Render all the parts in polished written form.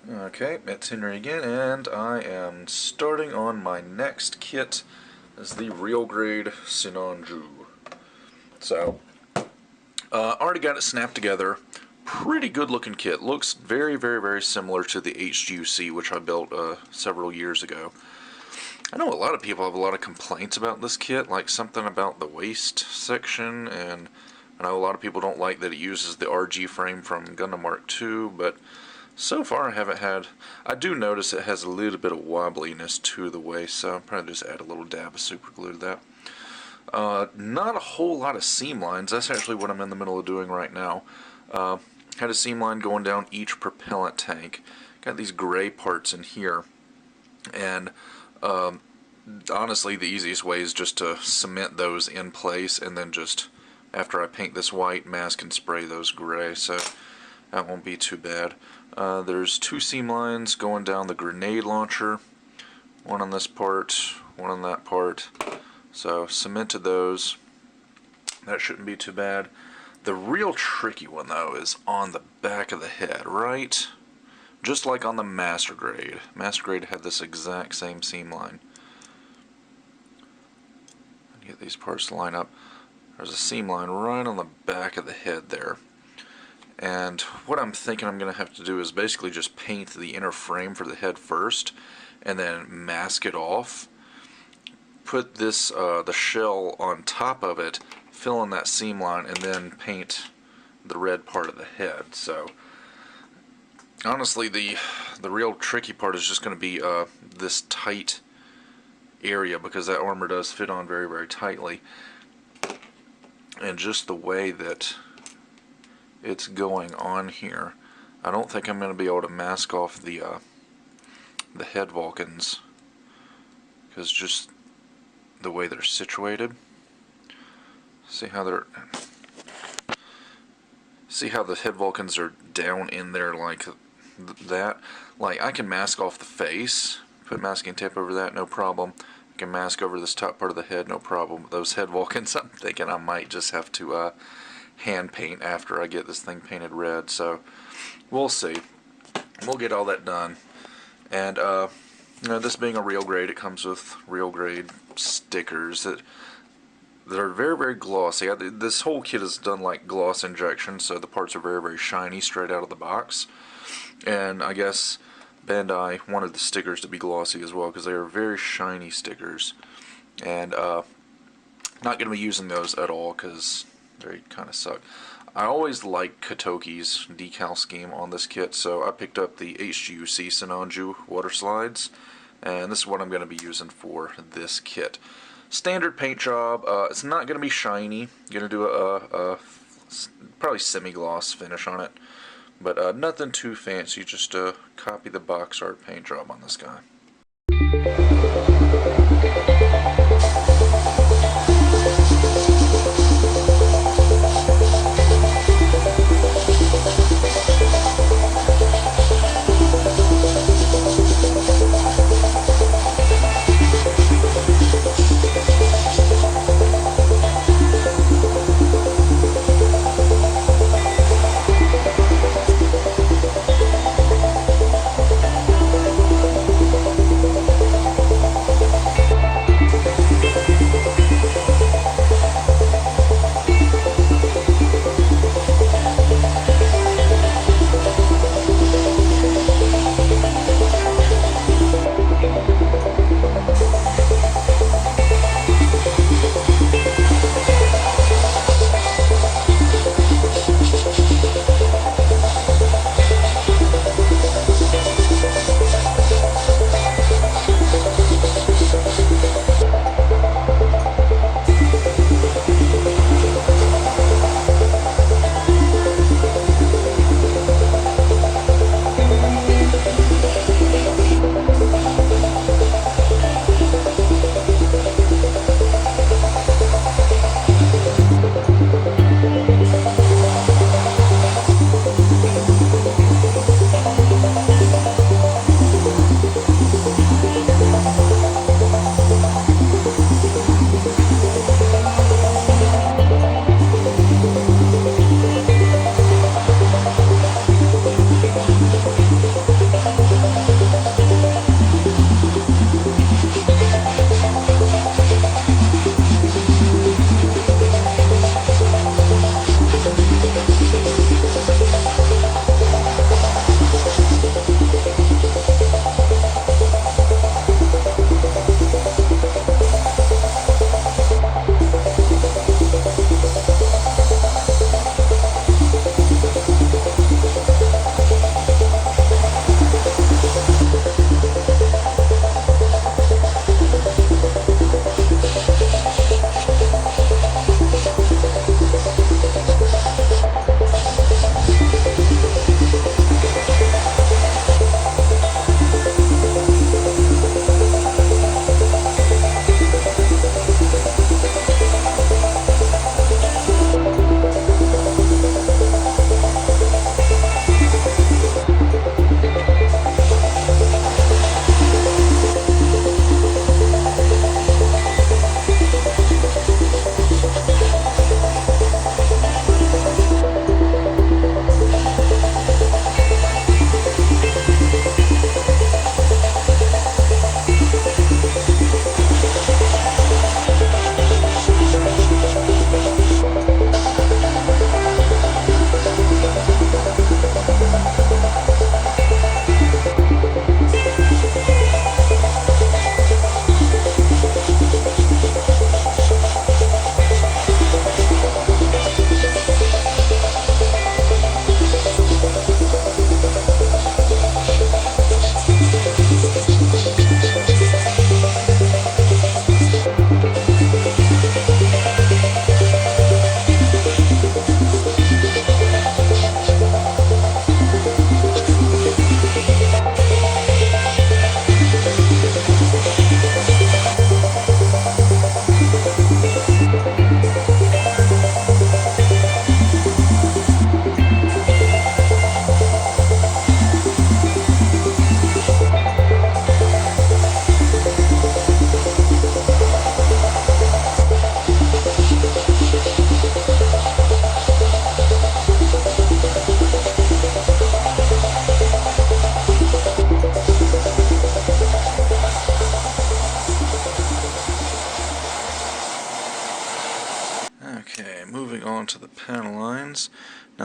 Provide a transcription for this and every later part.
Okay, it's Henry again, and I am starting on my next kit as the real grade Sinanju. So, already got it snapped together. Pretty good looking kit. Looks very, very, very similar to the HGUC, which I built several years ago. I know a lot of people have a lot of complaints about this kit, like something about the waist section, and I know a lot of people don't like that it uses the RG frame from Gundam Mark II, but so far I haven't had. I do notice it has a little bit of wobbliness to the waist, so I'll probably just add a little dab of super glue to that. Not a whole lot of seam lines. That's actually what I'm in the middle of doing right now. Had a seam line going down each propellant tank. Got these gray parts in here, and honestly the easiest way is just to cement those in place, and then just after I paint this white, mask and spray those gray, so that won't be too bad. There's two seam lines going down the grenade launcher, one on this part, one on that part, so cemented those. That shouldn't be too bad. The real tricky one though is on the back of the head, right? Just like on the Master Grade. Master Grade had this exact same seam line. Get these parts to line up. There's a seam line right on the back of the head there. And what I'm thinking I'm going to have to do is basically just paint the inner frame for the head first, and then mask it off. Put this the shell on top of it, fill in that seam line, and then paint the red part of the head. So honestly, the real tricky part is just going to be this tight area, because that armor does fit on very, very tightly, and just the way that it's going on here, I don't think I'm going to be able to mask off the head Vulcans, because just the way they're situated. See how the head Vulcans are down in there like that. Like, I can mask off the face, put masking tape over that, no problem. I can mask over this top part of the head, no problem. But those head Vulcans, I'm thinking I might just have to hand paint after I get this thing painted red. So we'll see. We'll get all that done. And you know, this being a real grade, it comes with real grade stickers that are very, very glossy. This whole kit is done like gloss injection, so the parts are very, very shiny straight out of the box. And I guess Bandai wanted the stickers to be glossy as well, because they are very shiny stickers. And not going to be using those at all, because they kind of suck. I always like Kotoki's decal scheme on this kit, so I picked up the HGUC Sinanju water slides, and this is what I'm going to be using for this kit. Standard paint job. It's not going to be shiny. I'm going to do a probably semi-gloss finish on it, but nothing too fancy. Just copy the box art paint job on this guy.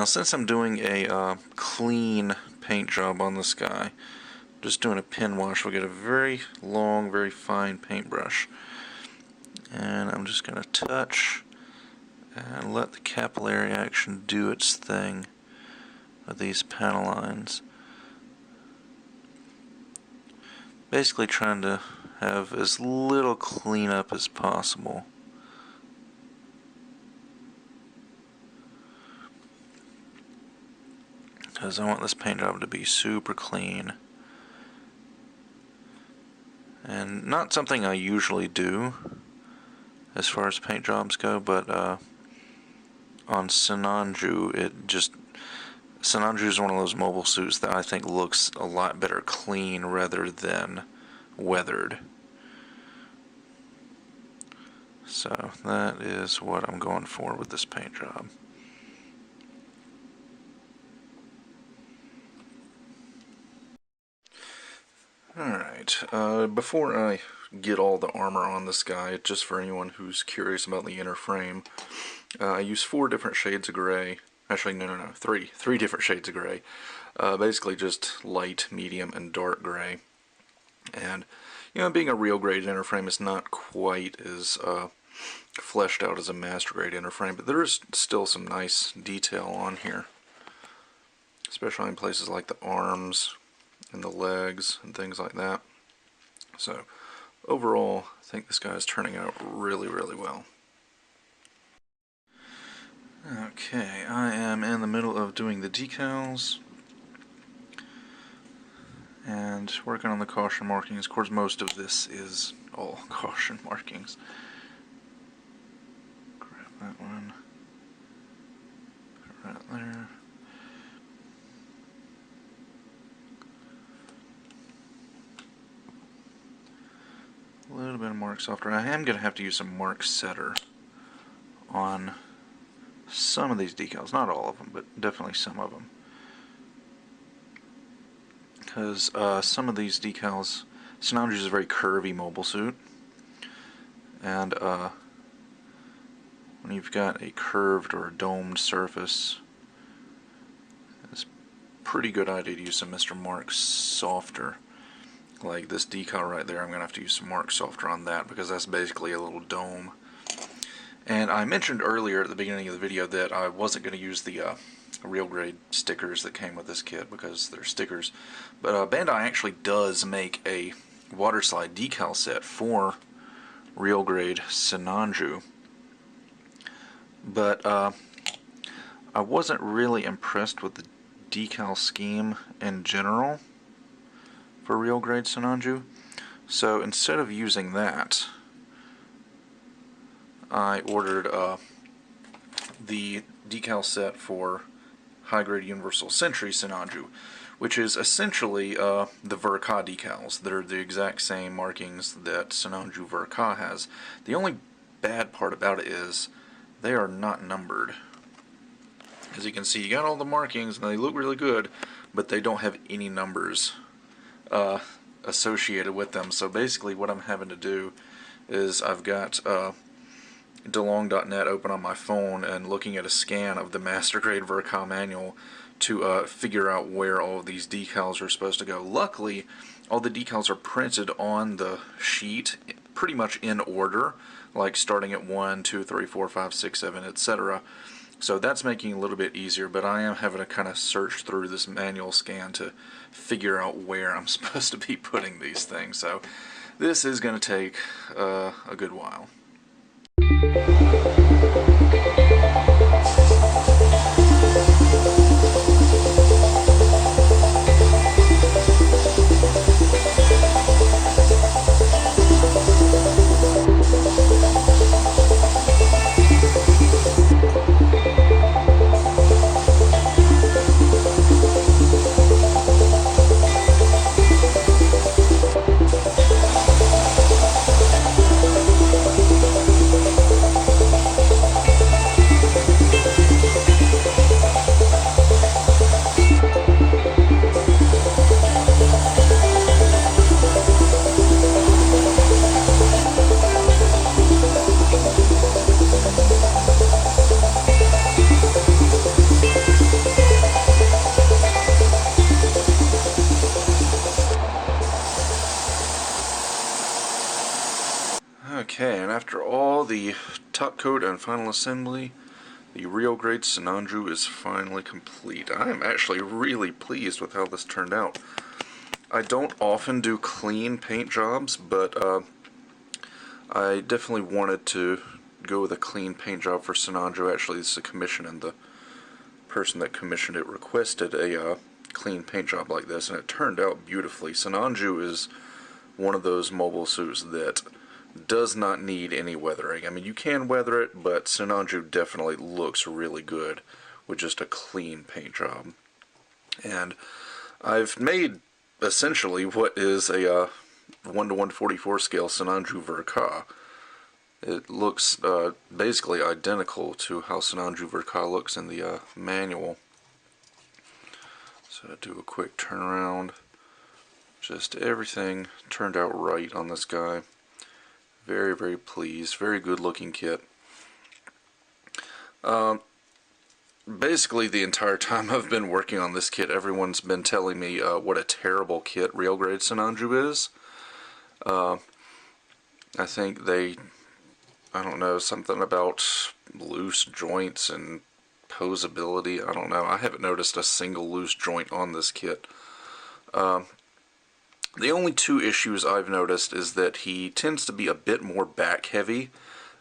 Now since I'm doing a clean paint job on this guy, just doing a pin wash, we'll get a very long, very fine paintbrush. And I'm just going to touch and let the capillary action do its thing with these panel lines. Basically trying to have as little cleanup as possible. Because I want this paint job to be super clean. And not something I usually do as far as paint jobs go, but on Sinanju, Sinanju is one of those mobile suits that I think looks a lot better clean rather than weathered. So that is what I'm going for with this paint job. Alright, before I get all the armor on this guy, just for anyone who's curious about the inner frame, I use 4 different shades of gray. Actually, no, 3 different shades of gray. Basically just light, medium, and dark gray. And, you know, being a real grade inner frame is not quite as fleshed out as a master grade inner frame, but there is still some nice detail on here. Especially in places like the arms and the legs and things like that. So overall, I think this guy is turning out really, really well. Okay, I am in the middle of doing the decals and working on the caution markings. Of course, most of this is all caution markings. Grab that one, put it right there. A little bit of mark softer. I am going to have to use some mark setter on some of these decals. Not all of them, but definitely some of them. Because some of these decals, Sinanju is a very curvy mobile suit. And when you've got a curved or a domed surface, it's a pretty good idea to use some Mr. Mark Softer. Like this decal right there, I'm going to have to use some mark softer on that because that's basically a little dome. And I mentioned earlier at the beginning of the video that I wasn't going to use the real grade stickers that came with this kit because they're stickers. But Bandai actually does make a water slide decal set for real grade Sinanju. But I wasn't really impressed with the decal scheme in general for real grade Sinanju. So instead of using that, I ordered the decal set for high grade Universal Century Sinanju, which is essentially the Verka decals. They're the exact same markings that Sinanju Verka has. The only bad part about it is they are not numbered. As you can see, you got all the markings and they look really good, but they don't have any numbers associated with them. So basically what I'm having to do is I've got DeLong.net open on my phone and looking at a scan of the master grade Verka manual to figure out where all of these decals are supposed to go. Luckily, all the decals are printed on the sheet pretty much in order, like starting at 1, 2, 3, 4, 5, 6, 7, etc. So that's making it a little bit easier, but I am having to kind of search through this manual scan to figure out where I'm supposed to be putting these things. So this is going to take a good while. Okay, and after all the top coat and final assembly, the real grade Sinanju is finally complete. I am actually really pleased with how this turned out. I don't often do clean paint jobs, but I definitely wanted to go with a clean paint job for Sinanju. Actually, this is a commission, and the person that commissioned it requested a clean paint job like this, and it turned out beautifully. Sinanju is one of those mobile suits that does not need any weathering. I mean, you can weather it, but Sinanju definitely looks really good with just a clean paint job. And I've made essentially what is a 1:144 scale Sinanju Verka. It looks basically identical to how Sinanju Verka looks in the manual. So I do a quick turnaround. Just everything turned out right on this guy. Very, very pleased. Very good looking kit. Basically the entire time I've been working on this kit, everyone's been telling me what a terrible kit real grade Sinanju is. I think I don't know, something about loose joints and posability. I don't know. I haven't noticed a single loose joint on this kit. The only two issues I've noticed is that he tends to be a bit more back heavy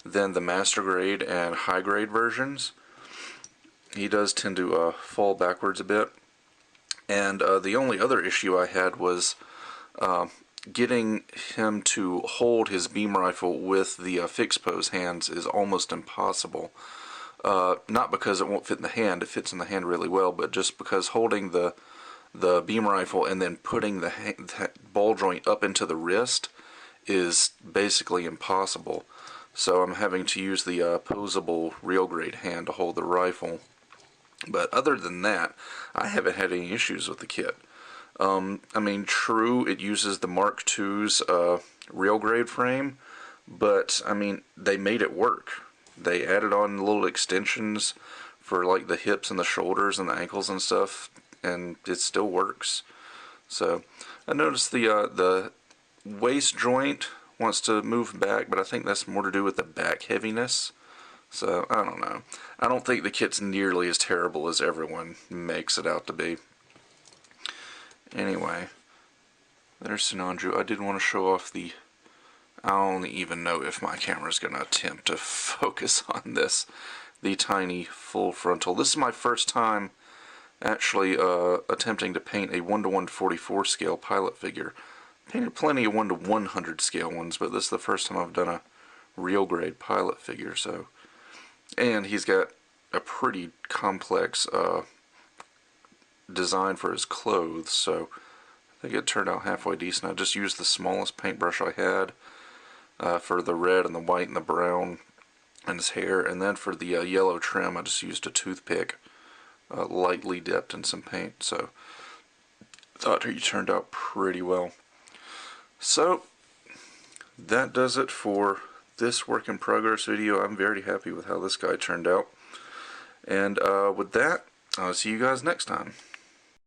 than the master grade and high grade versions. He does tend to fall backwards a bit. And the only other issue I had was getting him to hold his beam rifle with the fixed pose hands is almost impossible. Not because it won't fit in the hand, it fits in the hand really well, but just because holding the beam rifle and then putting the ball joint up into the wrist is basically impossible. So I'm having to use the posable real grade hand to hold the rifle. But other than that, I haven't had any issues with the kit. I mean, true, it uses the Mark II's real grade frame, but I mean, they made it work. They added on little extensions for like the hips and the shoulders and the ankles and stuff, and it still works. So I noticed the waist joint wants to move back, but I think that's more to do with the back heaviness. So I don't know. I don't think the kit's nearly as terrible as everyone makes it out to be. Anyway, there's Sinanju. I did want to show off the... I don't even know if my camera's going to attempt to focus on this. The tiny full frontal. This is my first time actually attempting to paint a 1:144 scale pilot figure. Painted plenty of 1:100 scale ones, but this is the first time I've done a real grade pilot figure. So, and he's got a pretty complex design for his clothes, so I think it turned out halfway decent. I just used the smallest paintbrush I had for the red and the white and the brown and his hair, and then for the yellow trim I just used a toothpick, lightly dipped in some paint. So I thought he turned out pretty well. So that does it for this work in progress video. I'm very happy with how this guy turned out, and with that, I'll see you guys next time.